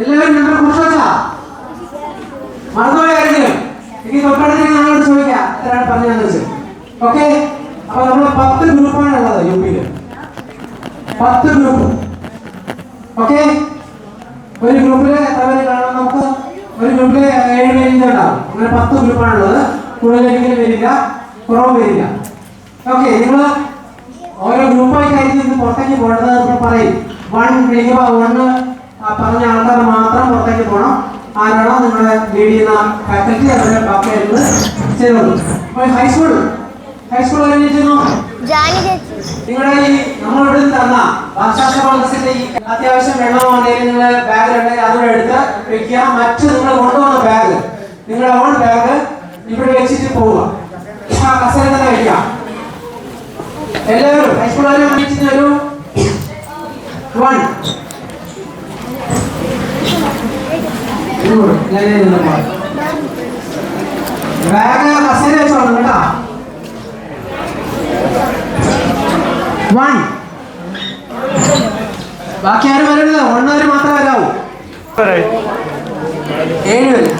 എല്ലാവരും നമ്പർ കുറിച്ചാ മറന്നുപോയ ആരെങ്കിലും എനിക്ക് തൊട്ടടുത്ത് ഞങ്ങളോട് ചോദിക്കാം എത്രയാണ് പറഞ്ഞതെന്ന് വെച്ച്. ഓക്കെ, അപ്പൊ നമ്മള് 10 ഗ്രൂപ്പാണ് ഉള്ളത് യു പിയില്. 10 ഗ്രൂപ്പ്. ഓക്കെ, ഒരു ഗ്രൂപ്പില് എത്ര പേര് കാണാം? നമുക്ക് ഒരു ഗ്രൂപ്പില് 7 പേര് ഉണ്ടാവും. അങ്ങനെ 10 ഗ്രൂപ്പാണുള്ളത്. കൂടുതലൊരിക്കലും വരില്ല, കുറവ് വരില്ല. ഓക്കെ, നിങ്ങൾ ഓരോ ഗ്രൂപ്പായിട്ടായിരിക്കും ഇത് പുറത്തേക്ക് പോകേണ്ടത്. നമ്മൾ പറയും 1 പറഞ്ഞ ആൾക്കാർ മാത്രം പുറത്തേക്ക് പോകണം. ആരാണോ നിങ്ങളെ ലീഡ് ചെയ്യുന്ന ഫാക്കൽറ്റി അവരുടെ ബാക്കിയായിട്ട് ചെയ്തോളൂ. അപ്പോൾ ഹൈസ്കൂൾ നിങ്ങളുടെ ഈ നമ്മളിവിടെ തന്ന ഭാഷാശാസ്ത്ര കോൺഗ്രസിന്റെ ഈ അത്യാവശ്യം വെള്ളമോ എന്തെങ്കിലും നിങ്ങളുടെ ബാഗിലുണ്ടെങ്കിൽ അതുകൂടെ എടുത്ത് വെക്കുക. മറ്റ് നിങ്ങൾ കൊണ്ടുവന്ന ബാഗ്, നിങ്ങളുടെ ഓൺ ബാഗ് ഇവിടെ വെച്ചിട്ട് പോവുക. കസേര തന്നെ വെക്കുക. എല്ലാവരും ഹൈസ്കൂളുകാരെ വിളിച്ചിട്ട് ഒരു 1 ബാഗ് കസേര വെച്ചോളൂ കേട്ടോ. 1 ബാക്കി ആരും വരരുത്. 1 മാത്രമേ വരാവൂ. 7 പേര്.